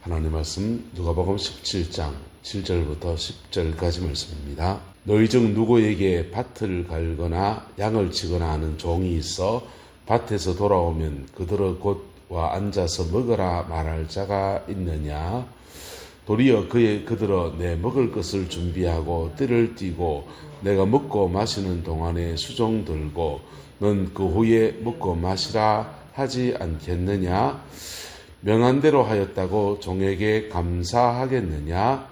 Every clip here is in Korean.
하나님 말씀 누가복음 17장 7절부터 10절까지 말씀입니다. 너희 중 누구에게 밭을 갈거나 양을 치거나 하는 종이 있어 밭에서 돌아오면 그들의 곧 와 앉아서 먹으라 말할 자가 있느냐? 도리어 그들어 내 먹을 것을 준비하고 띠를 띠고 내가 먹고 마시는 동안에 수종 들고 넌 그 후에 먹고 마시라 하지 않겠느냐? 명한 대로 하였다고 종에게 감사하겠느냐?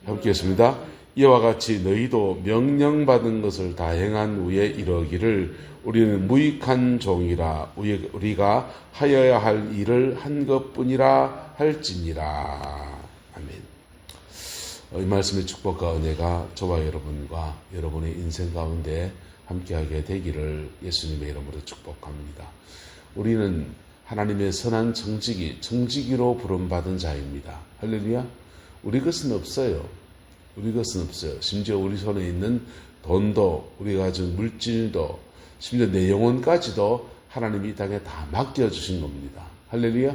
함께 했습니다. 이와 같이 너희도 명령받은 것을 다 행한 후에 이러기를 우리는 무익한 종이라 우리가 하여야 할 일을 한 것뿐이라 할지니라. 아멘. 이 말씀의 축복과 은혜가 저와 여러분과 여러분의 인생 가운데 함께하게 되기를 예수님의 이름으로 축복합니다. 우리는 하나님의 선한 정직이로 부름받은 자입니다. 할렐루야. 우리 것은 없어요. 심지어 우리 손에 있는 돈도, 우리가 가진 물질도, 심지어 내 영혼까지도 하나님이 이 땅에 다 맡겨주신 겁니다. 할렐루야.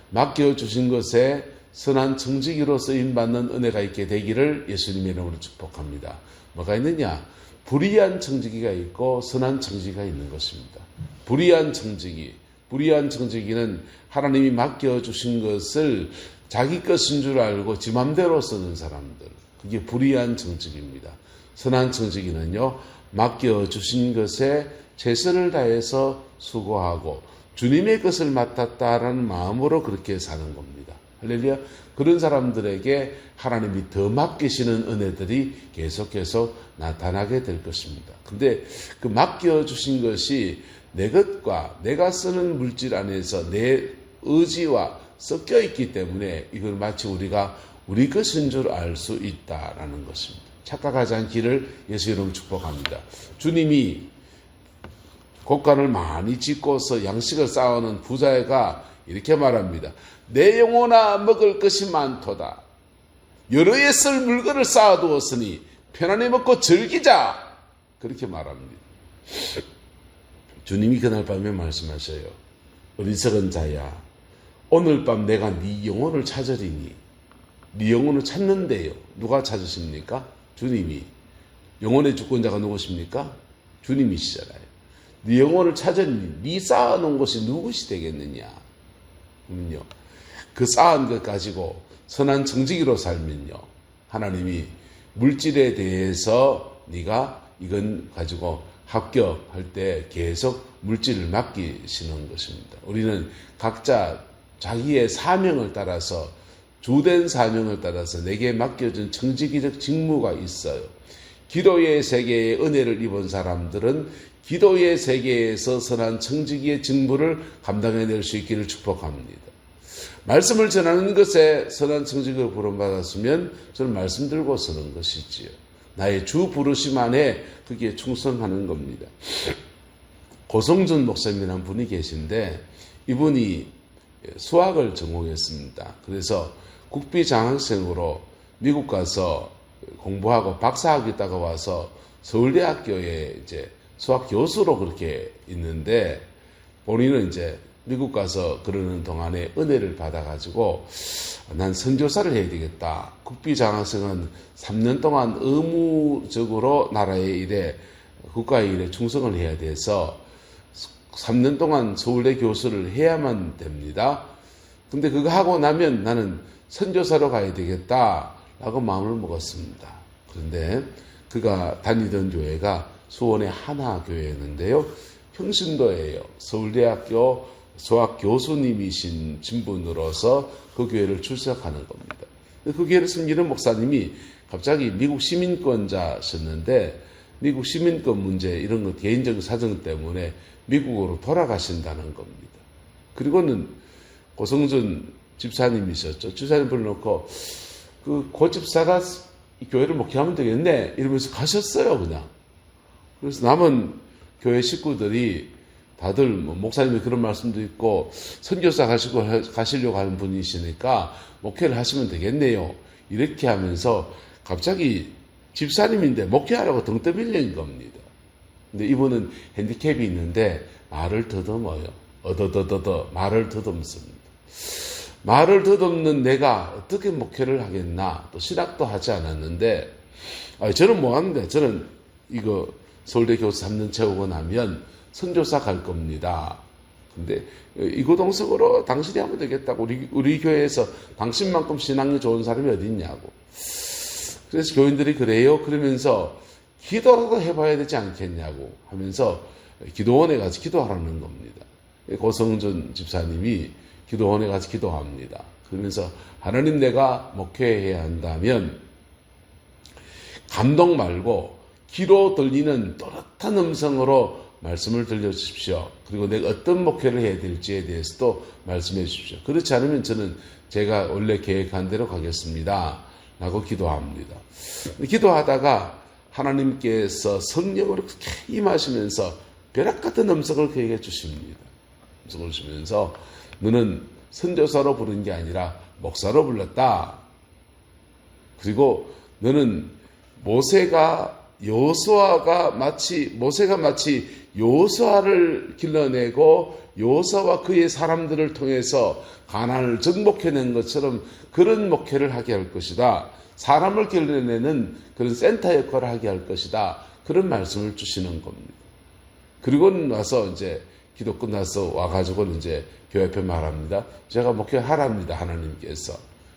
맡겨주신 것에 선한 정직이로 쓰임받는 은혜가 있게 되기를 예수님의 이름으로 축복합니다. 뭐가 있느냐? 불의한 정직이가 있고 선한 정직이가 있는 것입니다. 불의한 정직이는 하나님이 맡겨주신 것을 자기 것인 줄 알고 지 맘대로 쓰는 사람들. 그게 불의한 정직입니다. 선한 정직이는요, 맡겨주신 것에 최선을 다해서 수고하고 주님의 것을 맡았다라는 마음으로 그렇게 사는 겁니다. 할렐루야. 그런 사람들에게 하나님이 더 맡기시는 은혜들이 계속해서 나타나게 될 것입니다. 근데 그 맡겨주신 것이 내 것과 내가 쓰는 물질 안에서 내 의지와 섞여 있기 때문에 이걸 마치 우리가 우리 것인 줄 알 수 있다라는 것입니다. 착각하지 않기를 예수 이름으로 축복합니다. 주님이 곡간을 많이 짓고서 양식을 쌓아오는 부자가 이렇게 말합니다. 내 영혼아 먹을 것이 많도다. 여러 해 쓸 물건을 쌓아두었으니 편안히 먹고 즐기자. 그렇게 말합니다. 주님이 그날 밤에 말씀하셔요. 어리석은 자야, 오늘 밤 내가 네 영혼을 찾으리니. 네 영혼을 찾는데요. 누가 찾으십니까? 주님이. 영혼의 주권자가 누구십니까? 주님이시잖아요. 네 영혼을 찾으니 네 쌓아놓은 것이 누구시 되겠느냐? 그러면요, 그 쌓은 것 가지고 선한 정직이로 살면요, 하나님이 물질에 대해서 네가 이건 가지고 합격할 때 계속 물질을 맡기시는 것입니다. 우리는 각자 자기의 사명을 따라서, 주된 사명을 따라서 내게 맡겨진 정직이적 직무가 있어요. 기도의 세계에 은혜를 입은 사람들은 기도의 세계에서 선한 정직의 직무를 감당해낼 수 있기를 축복합니다. 말씀을 전하는 것에 선한 정직을 부름받았으면 저는 말씀 들고 서는 것이지요. 나의 주 부르심 안에 그게 충성하는 겁니다. 고성준 목사님이라는 분이 계신데 이분이 수학을 전공했습니다. 그래서 국비장학생으로 미국 가서 공부하고 박사학위 따가 와서 서울대학교에 이제 수학 교수로 그렇게 있는데, 본인은 이제 미국 가서 그러는 동안에 은혜를 받아가지고 난 선교사를 해야 되겠다. 국비장학생은 3년 동안 의무적으로 나라의 일에, 국가의 일에 충성을 해야 돼서 3년 동안 서울대 교수를 해야만 됩니다. 근데 그거 하고 나면 나는 선교사로 가야 되겠다라고 마음을 먹었습니다. 그런데 그가 다니던 교회가 수원의 하나교회였는데요. 평신도예요. 서울대학교 수학 교수님이신 진분으로서 그 교회를 출석하는 겁니다. 그 교회를 섬기는 목사님이 갑자기 미국 시민권자셨는데 미국 시민권 문제 이런 거 개인적인 사정 때문에 미국으로 돌아가신다는 겁니다. 그리고는 고성준 집사님이셨죠. 집사님 불러놓고 고 집사가 이 교회를 목회하면 되겠네 이러면서 가셨어요. 그냥. 그래서 남은 교회 식구들이 다들 목사님이 그런 말씀도 있고 선교사 가시려고 하는 분이시니까 목회를 하시면 되겠네요. 이렇게 하면서 갑자기 집사님인데 목회하라고 등 떠밀린 겁니다. 근데 이분은 핸디캡이 있는데 말을 더듬어요. 어더더더더 말을 더듬습니다. 말을 덧없는 내가 어떻게 목회를 하겠나. 또 신학도 하지 않았는데, 저는 뭐 하는데, 저는 이거 서울대 교수 3년 채우고 나면 선교사 갈 겁니다. 근데 이구동성으로 당신이 하면 되겠다고. 우리 교회에서 당신만큼 신앙이 좋은 사람이 어디 있냐고. 그래서 교인들이 그래요? 그러면서 기도라도 해봐야 되지 않겠냐고 하면서 기도원에 가서 기도하라는 겁니다. 고성준 집사님이 기도원에 가서 기도합니다. 그러면서 하나님, 내가 목회해야 한다면 감동 말고 귀로 들리는 또렷한 음성으로 말씀을 들려주십시오. 그리고 내가 어떤 목회를 해야 될지에 대해서도 말씀해 주십시오. 그렇지 않으면 저는 제가 원래 계획한 대로 가겠습니다 라고 기도합니다. 기도하다가 하나님께서 성령으로 그렇게 임하시면서 벼락 같은 음성을 그에게 주십니다. 음성을 주면서 너는 선교사로 부른 게 아니라 목사로 불렀다. 그리고 너는 모세가 마치 여호수아를 길러내고 여호수아와 그의 사람들을 통해서 가나안을 정복해낸 것처럼 그런 목회를 하게 할 것이다. 사람을 길러내는 그런 센터 역할을 하게 할 것이다. 그런 말씀을 주시는 겁니다. 그리고 나서 이제 기도 끝나서 와가지고는 이제 교회 앞에 말합니다. 제가 목회하랍니다, 하나님께서.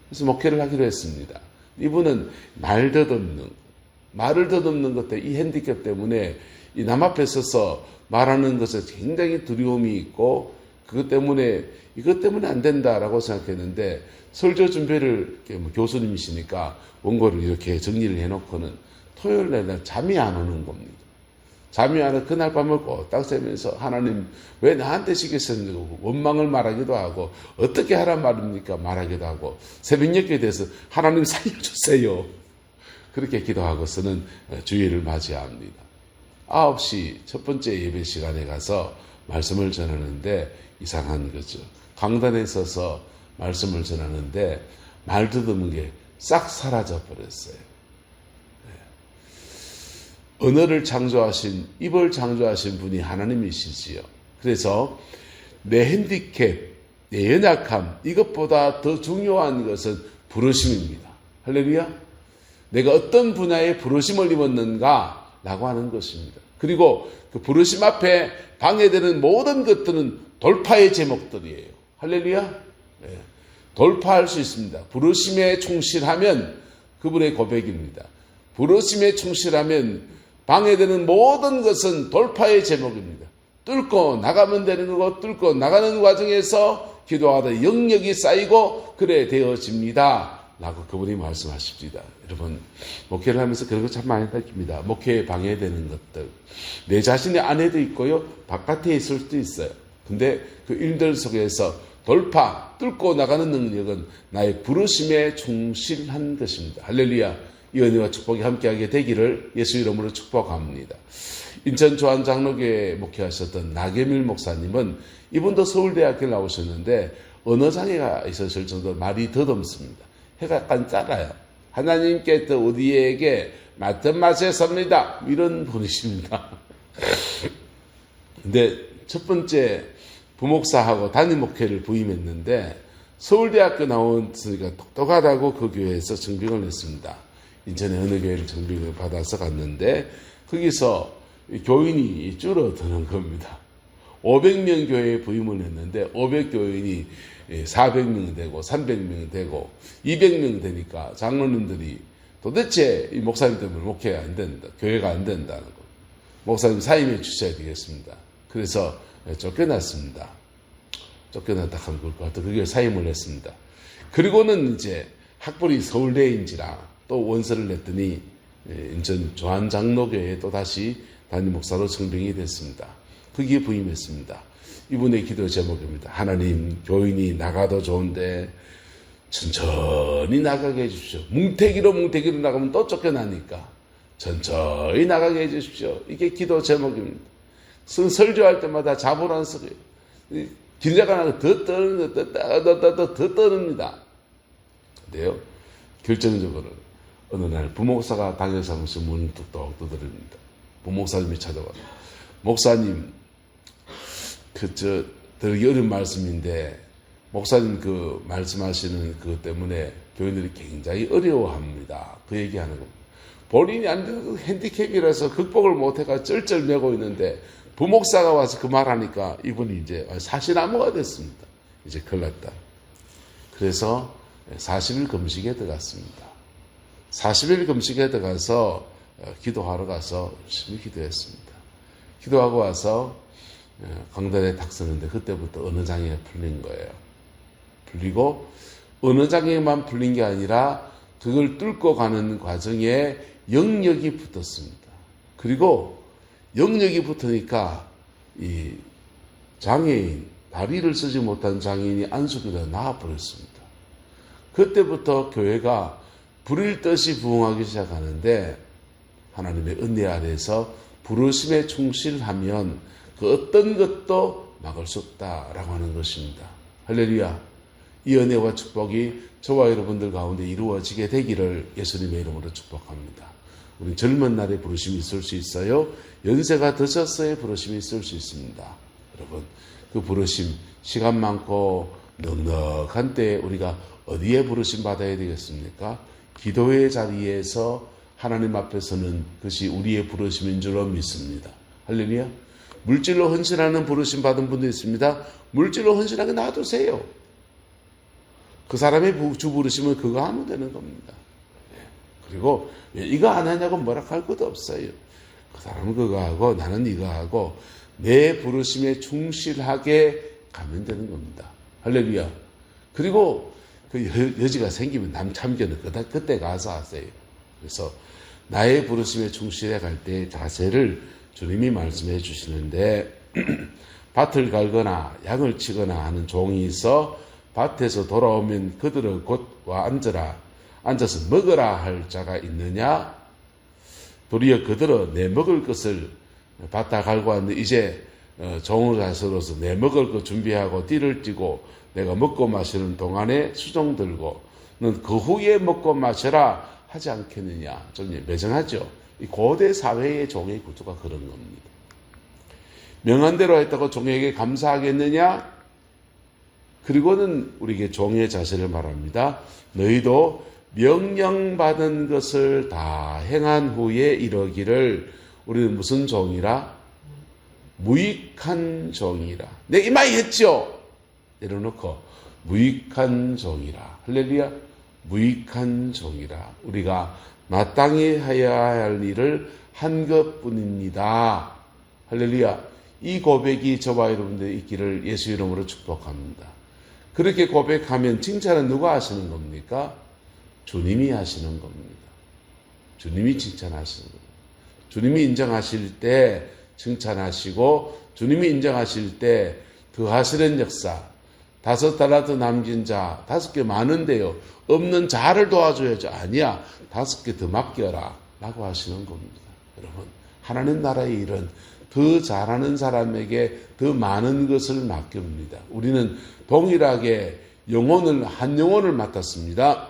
그래서 목회를 하기로 했습니다. 이분은 말을 덧없는 것 때문에 이 핸디캡 때문에 이 남 앞에 서서 말하는 것에 굉장히 두려움이 있고 이것 때문에 안 된다라고 생각했는데 설교 준비를 교수님이시니까 원고를 이렇게 정리를 해놓고는 토요일 날 잠이 안 오는 겁니다. 잠이 안 오는 그날 밤을 꼬딱 새면서 하나님 왜 나한테 시키셨는지 원망을 말하기도 하고 어떻게 하란 말입니까 말하기도 하고 새벽녘에 대해서 하나님 살려주세요. 그렇게 기도하고서는 주일을 맞이합니다. 9시 첫 번째 예배 시간에 가서 말씀을 전하는데 이상한 거죠. 강단에 서서 말씀을 전하는데 말 듣는 게 싹 사라져 버렸어요. 언어를 창조하신, 입을 창조하신 분이 하나님이시지요. 그래서 내 핸디캡, 내 연약함, 이것보다 더 중요한 것은 부르심입니다. 할렐루야. 내가 어떤 분야에 부르심을 입었는가 라고 하는 것입니다. 그리고 그 부르심 앞에 방해되는 모든 것들은 돌파의 제목들이에요. 할렐루야. 네. 돌파할 수 있습니다. 부르심에 충실하면 그분의 고백입니다. 부르심에 충실하면 방해되는 모든 것은 돌파의 제목입니다. 뚫고 나가면 되는 거고 뚫고 나가는 과정에서 기도하다 영역이 쌓이고 그래 되어집니다. 라고 그분이 말씀하십니다. 여러분 목회를 하면서 그런 거 참 많이 느낍니다. 목회에 방해되는 것들 내 자신의 안에도 있고요 바깥에 있을 수도 있어요. 근데 그 일들 속에서 돌파 뚫고 나가는 능력은 나의 부르심에 충실한 것입니다. 할렐루야. 이 은혜와 축복이 함께하게 되기를 예수 이름으로 축복합니다. 인천 조한장로교회 목회하셨던 나계밀 목사님은 이분도 서울대학교 나오셨는데 언어장애가 있었을 정도로 말이 더듬습니다. 해가 약간 작아요. 하나님께서 우리에게 맡은 맛에 섭니다. 이런 분이십니다. 근데 첫 번째 부목사하고 담임목회를 부임했는데 서울대학교 나왔으니까 똑똑하다고 그 교회에서 증빙을 했습니다. 인천의 어느 교회를 증빙을 받아서 갔는데 거기서 교인이 줄어드는 겁니다. 500명 교회에 부임을 했는데 500교인이 400명 되고 300명 되고 200명 되니까 장로님들이 도대체 이 목사님 때문에 목회가 안 된다. 교회가 안 된다는 거. 목사님 사임해 주셔야 되겠습니다. 그래서 쫓겨났습니다. 쫓겨났다 하면 그럴 것 같아. 그게 사임을 했습니다. 그리고는 이제 학벌이 서울대인지라 또 원서를 냈더니 인천 조한장로교회에 또다시 담임 목사로 청빙이 됐습니다. 거기에 부임했습니다. 이분의 기도 제목입니다. 하나님 교인이 나가도 좋은데 천천히 나가게 해주십시오. 뭉태기로 나가면 또 쫓겨나니까 천천히 나가게 해주십시오. 이게 기도 제목입니다. 설교할 때마다 자본안석이에요. 긴장가 나고 더 떠릅니다. 근데요, 결정적으로 어느 날 부목사가 당회사무실 문을 뚝뚝 두드립니다. 부목사님이 찾아와서 목사님, 들기 어려운 말씀인데 목사님 그 말씀하시는 그것 때문에 교인들이 굉장히 어려워합니다. 그 얘기하는 겁니다. 본인이 안 되는 핸디캡이라서 극복을 못해가 쩔쩔매고 있는데 부목사가 와서 그 말하니까 이분이 이제 사시나무가 됐습니다. 이제 큰일 났다. 그래서 40일 금식에 들어갔습니다. 40일 금식에 들어가서 기도하러 가서 열심히 기도했습니다. 기도하고 와서 강단에 딱 서는데 그때부터 어느 장애가 풀린 거예요. 풀리고 어느 장애만 풀린 게 아니라 그걸 뚫고 가는 과정에 영역이 붙었습니다. 그리고 영역이 붙으니까 이 장애인, 다리를 쓰지 못한 장애인이 안수기로 나와버렸습니다. 그때부터 교회가 불일 듯이 부흥하기 시작하는데 하나님의 은혜 아래에서 부르심에 충실하면 그 어떤 것도 막을 수 없다라고 하는 것입니다. 할렐루야. 이 은혜와 축복이 저와 여러분들 가운데 이루어지게 되기를 예수님의 이름으로 축복합니다. 우리 젊은 날에 부르심이 있을 수 있어요. 연세가 드셔서의 부르심이 있을 수 있습니다. 여러분, 그 부르심, 시간 많고 넉넉한 때에 우리가 어디에 부르심 받아야 되겠습니까? 기도의 자리에서 하나님 앞에서는 그것이 우리의 부르심인 줄로 믿습니다. 할렐루야. 물질로 헌신하는 부르심 받은 분도 있습니다. 물질로 헌신하게 놔두세요. 그 사람의 주 부르심은 그거 하면 되는 겁니다. 그리고 이거 안 하냐고 뭐라 할 것도 없어요. 그 사람은 그거 하고 나는 이거 하고 내 부르심에 충실하게 가면 되는 겁니다. 할렐루야. 그리고 그 여지가 생기면 남 참견은 그때 가서 하세요. 그래서 나의 부르심에 충실해 갈 때 자세를 주님이 말씀해 주시는데 밭을 갈거나 양을 치거나 하는 종이 있어 밭에서 돌아오면 그들을 곧 와 앉아서 먹으라 할 자가 있느냐? 도리어 그들은 내 먹을 것을 밭다 갈고 왔는데 이제 종을 자서로서 내 먹을 것 준비하고 띠를 띠고 내가 먹고 마시는 동안에 수종 들고 넌 그 후에 먹고 마셔라 하지 않겠느냐. 좀 매정하죠. 이 고대 사회의 종의 구조가 그런 겁니다. 명한대로 했다고 종에게 감사하겠느냐? 그리고는 우리에게 종의 자세를 말합니다. 너희도 명령받은 것을 다 행한 후에 이러기를 우리는 무슨 종이라? 무익한 종이라. 내가 이마에 했죠? 내려놓고 무익한 종이라. 할렐루야. 무익한 종이라. 우리가 마땅히 해야 할 일을 한 것뿐입니다. 할렐루야. 이 고백이 저와 여러분들의 있기를 예수 이름으로 축복합니다. 그렇게 고백하면 칭찬은 누가 하시는 겁니까? 주님이 하시는 겁니다. 주님이 칭찬하시는 겁니다. 주님이 인정하실 때 칭찬하시고 주님이 인정하실 때 더 하시는 역사. 5달란트 남긴 자 5개 많은데요. 없는 자를 도와줘야죠. 아니야. 5개 더 맡겨라 라고 하시는 겁니다. 여러분, 하나님 나라의 일은 더 잘하는 사람에게 더 많은 것을 맡깁니다. 우리는 동일하게 한 영혼을 맡았습니다.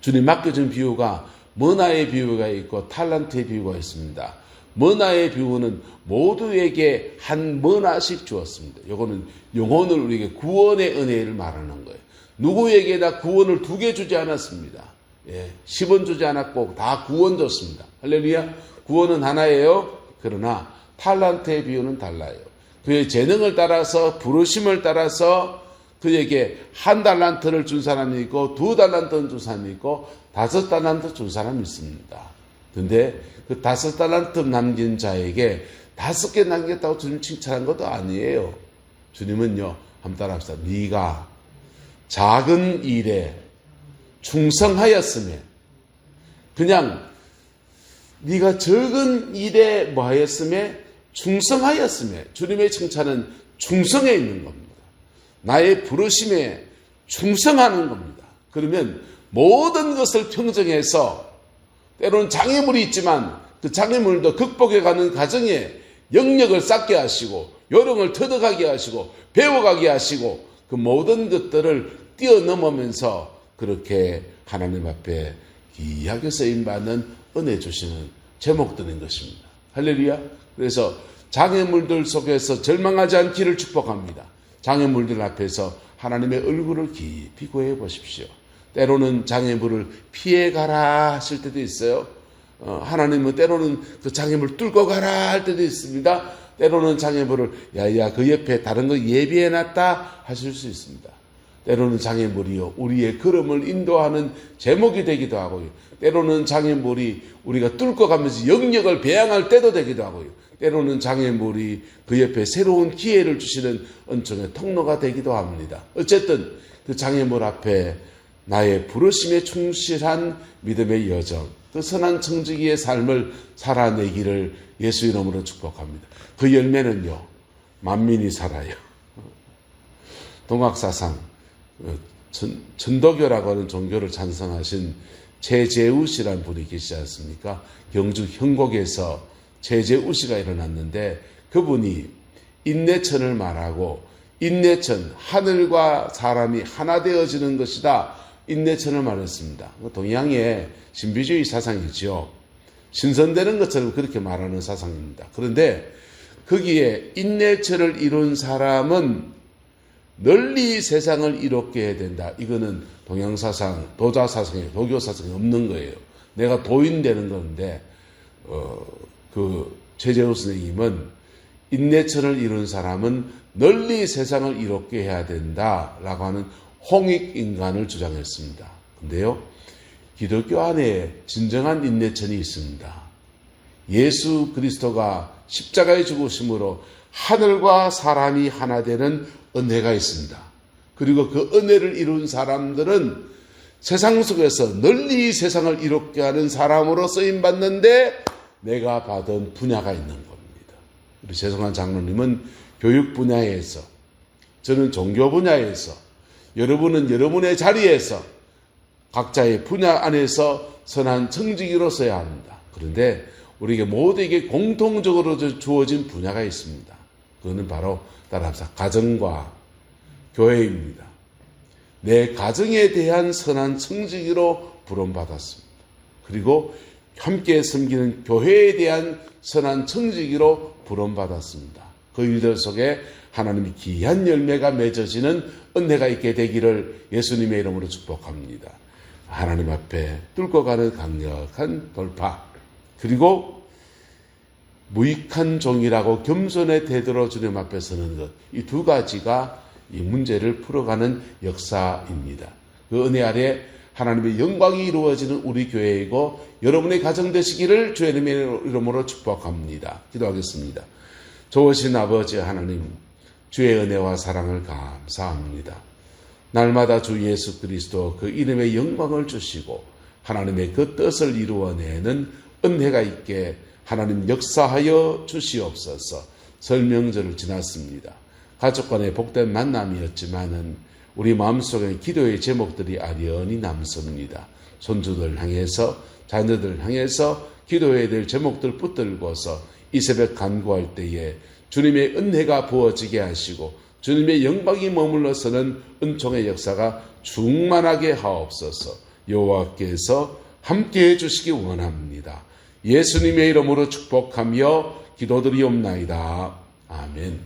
주님 맡겨준 비유가 머나의 비유가 있고 탈란트의 비유가 있습니다. 머나의 비유는 모두에게 한 머나씩 주었습니다. 이거는 영혼을 우리에게 구원의 은혜를 말하는 거예요. 누구에게나 구원을 2개 주지 않았습니다. 10원 주지 않았고 다 구원 줬습니다. 할렐루야. 구원은 하나예요. 그러나 탈란트의 비유는 달라요. 그의 재능을 따라서 부르심을 따라서 그에게 1달란트를 준 사람이 있고 2달란트를 준 사람이 있고 5달란트 준 사람이 있습니다. 그런데 그 5달란트 남긴 자에게 5개 남겼다고 주님 칭찬한 것도 아니에요. 주님은요, 한번 따라합시다. 네가 작은 일에 충성하였으면, 그냥 네가 적은 일에 뭐하였으며 충성하였으며, 주님의 칭찬은 충성에 있는 겁니다. 나의 부르심에 충성하는 겁니다. 그러면 모든 것을 평정해서 때로는 장애물이 있지만 그 장애물도 극복해가는 과정에 영역을 쌓게 하시고 요령을 터득하게 하시고 배워가게 하시고 그 모든 것들을 뛰어넘으면서 그렇게 하나님 앞에 귀하게 쓰임받는 은혜 주시는 제목들인 것입니다. 할렐루야. 그래서 장애물들 속에서 절망하지 않기를 축복합니다. 장애물들 앞에서 하나님의 얼굴을 깊이 구해 보십시오. 때로는 장애물을 피해가라 하실 때도 있어요. 하나님은 때로는 그 장애물을 뚫고 가라 할 때도 있습니다. 때로는 장애물을 야야 그 옆에 다른 거 예비해놨다 하실 수 있습니다. 때로는 장애물이요 우리의 걸음을 인도하는 제목이 되기도 하고요. 때로는 장애물이 우리가 뚫고 가면서 영역을 배양할 때도 되기도 하고요. 때로는 장애물이 그 옆에 새로운 기회를 주시는 은총의 통로가 되기도 합니다. 어쨌든 그 장애물 앞에 나의 부르심에 충실한 믿음의 여정, 그 선한 청지기의 삶을 살아내기를 예수 이름으로 축복합니다. 그 열매는요, 만민이 살아요. 동학사상, 전도교라고 하는 종교를 찬성하신 최재우 씨라는 분이 계시지 않습니까? 경주 형곡에서 최재우 씨가 일어났는데 그분이 인내천을 말하고 인내천, 하늘과 사람이 하나 되어지는 것이다. 인내천을 말했습니다. 동양의 신비주의 사상이죠. 신선되는 것처럼 그렇게 말하는 사상입니다. 그런데 거기에 인내천을 이룬 사람은 널리 세상을 이롭게 해야 된다. 이거는 동양사상, 도자사상에, 도교사상에 없는 거예요. 내가 도인 되는 건데 그 최재우 선생님은 인내천을 이룬 사람은 널리 세상을 이롭게 해야 된다라고 하는 홍익인간을 주장했습니다. 근데요, 기독교 안에 진정한 인내천이 있습니다. 예수 그리스도가 십자가의 죽으심으로 하늘과 사람이 하나 되는 은혜가 있습니다. 그리고 그 은혜를 이룬 사람들은 세상 속에서 널리 세상을 이롭게 하는 사람으로 쓰임받는데 내가 받은 분야가 있는 겁니다. 우리 최성환 장로님은 교육 분야에서, 저는 종교 분야에서, 여러분은 여러분의 자리에서 각자의 분야 안에서 선한 청지기로 서야 합니다. 그런데 우리에게 모두에게 공통적으로 주어진 분야가 있습니다. 그거는 바로 따라합시다. 가정과 교회입니다. 내 가정에 대한 선한 청지기로 부름받았습니다. 그리고 함께 섬기는 교회에 대한 선한 청지기로 부름받았습니다. 그 일들 속에 하나님이 귀한 열매가 맺어지는 은혜가 있게 되기를 예수님의 이름으로 축복합니다. 하나님 앞에 뚫고 가는 강력한 돌파, 그리고 무익한 종이라고 겸손의 태도로 주님 앞에 서는 것, 이 두 가지가 이 문제를 풀어가는 역사입니다. 그 은혜 아래 하나님의 영광이 이루어지는 우리 교회이고 여러분의 가정 되시기를 주의 이름으로 축복합니다. 기도하겠습니다. 좋으신 아버지 하나님, 주의 은혜와 사랑을 감사합니다. 날마다 주 예수 그리스도 그 이름의 영광을 주시고 하나님의 그 뜻을 이루어내는 은혜가 있게 하나님 역사하여 주시옵소서. 설명절을 지났습니다. 가족 간의 복된 만남이었지만은 우리 마음속에 기도의 제목들이 아련히 남습니다. 손주들 향해서, 자녀들 향해서 기도해야 될 제목들 붙들고서 이 새벽 간구할 때에 주님의 은혜가 부어지게 하시고 주님의 영광이 머물러서는 은총의 역사가 충만하게 하옵소서. 여호와께서 함께해 주시기 원합니다. 예수님의 이름으로 축복하며 기도드리옵나이다. 아멘.